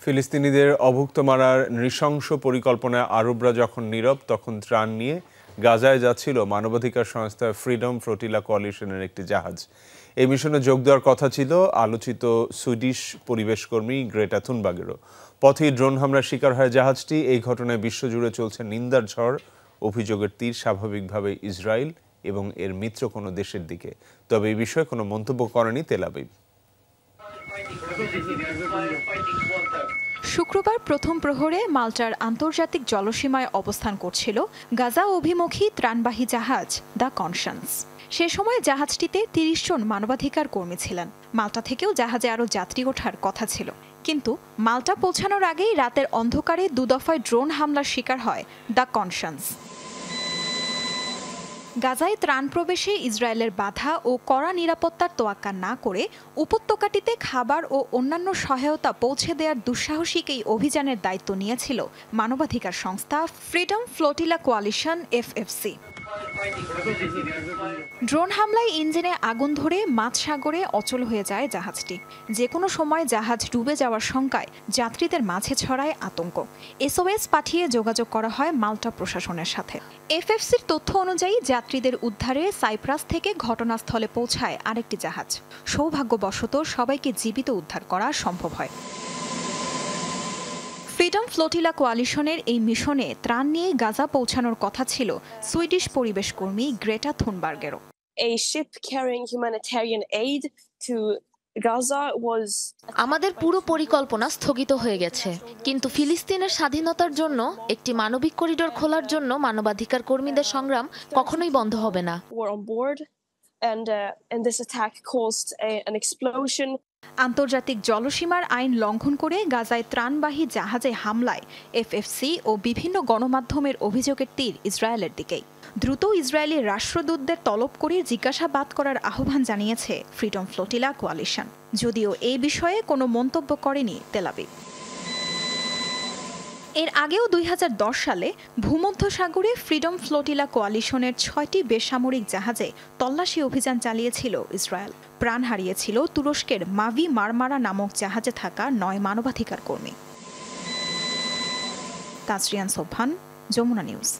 ফিলিস্তিনিদের অভুক্ত মারার নৃশংস পরিকল্পনায় আরবরা যখন নীরব, তখন ত্রাণ নিয়ে গাজায় যাচ্ছিল মানবাধিকার সংস্থা ফ্রিডম ফ্লোটিলা কোয়ালিশনের একটি জাহাজ। এই মিশনে যোগ দেওয়ার কথা ছিল আলোচিত সুইডিশ পরিবেশকর্মী গ্রেটা থুনবার্গেরও। পথেই ড্রোন হামলার শিকার হয় জাহাজটি। এই ঘটনায় বিশ্বজুড়ে চলছে নিন্দার ঝড়। অভিযোগের তীর স্বাভাবিকভাবে ইসরায়েল এবং এর মিত্র কোনো দেশের দিকে। তবে এই বিষয়ে কোনো মন্তব্য করেনি তেল আবিব। শুক্রবার প্রথম প্রহরে মাল্টার আন্তর্জাতিক জলসীমায় অবস্থান করছিল গাজা অভিমুখী ত্রাণবাহী জাহাজ দ্য কনসান্স। সে সময় জাহাজটিতে ৩০ জন মানবাধিকার কর্মী ছিলেন। মাল্টা থেকেও জাহাজে আরও যাত্রী ওঠার কথা ছিল, কিন্তু মাল্টা পৌঁছানোর আগেই রাতের অন্ধকারে দুদফায় ড্রোন হামলার শিকার হয় দ্য কনসান্স। গাজায় ত্রাণ প্রবেশে ইসরায়েলের বাধা ও কড়া নিরাপত্তার তোয়াক্কা না করে উপত্যকাটিতে খাবার ও অন্যান্য সহায়তা পৌঁছে দেওয়ার দুঃসাহসিক এই অভিযানের দায়িত্ব নিয়েছিল মানবাধিকার সংস্থা freedom flotilla coalition FFC। Drone হামলায় ইঞ্জিনে আগুন ধরে মাঝসাগরে অচল হয়ে যায় জাহাজটি। যে কোনো সময় জাহাজ ডুবে যাওয়ার শঙ্কায় যাত্রীদের মাঝে ছড়ায় আতঙ্ক। SOS পাঠিয়ে যোগাযোগ করা হয় মাল্টা প্রশাসনের সাথে। FFCর তথ্য অনুযায়ী যাত্রীদের উদ্ধারে সাইপ্রাস থেকে ঘটনাস্থলে পৌঁছায় আরেকটি জাহাজ। সৌভাগ্যবশত সবাইকে জীবিত উদ্ধার করা সম্ভব হয়। ফ্রিডম ফ্লোটিলা কোয়ালিশনের এই মিশনে ত্রাণ নিয়ে গাজা পৌঁছানোর কথা ছিল সুইডিশ পরিবেশকর্মী গ্রেটা থুনবার্গেরও। আমাদের পুরো পরিকল্পনা স্থগিত হয়ে গেছে, কিন্তু ফিলিস্তিনের স্বাধীনতার জন্য একটি মানবিক করিডোর খোলার জন্য মানবাধিকার কর্মীদের সংগ্রাম কখনোই বন্ধ হবে না। আন্তর্জাতিক জলসীমার আইন লঙ্ঘন করে গাজায় ত্রাণবাহী জাহাজে হামলায় FFC ও বিভিন্ন গণমাধ্যমের অভিযোগের তীর ইসরায়েলের দিকেই। দ্রুত ইসরায়েলি রাষ্ট্রদূতদের তলব করে জিজ্ঞাসাবাদ করার আহ্বান জানিয়েছে ফ্রিডম ফ্লোটিলা কোয়ালিশন, যদিও এই বিষয়ে কোনো মন্তব্য করেনি তেল আবিব। এর আগেও 2010 সালে ভূমধ্যসাগরে ফ্রিডম ফ্লোটিলা কোয়ালিশনের 6টি বেসামরিক জাহাজে তল্লাশি অভিযান চালিয়েছিল ইসরায়েল। প্রাণ হারিয়েছিল তুরস্কের মাভি মারমারা নামক জাহাজে থাকা 9 মানবাধিকার কর্মী। তাসরিয়ান সোবহান, যমুনা নিউজ।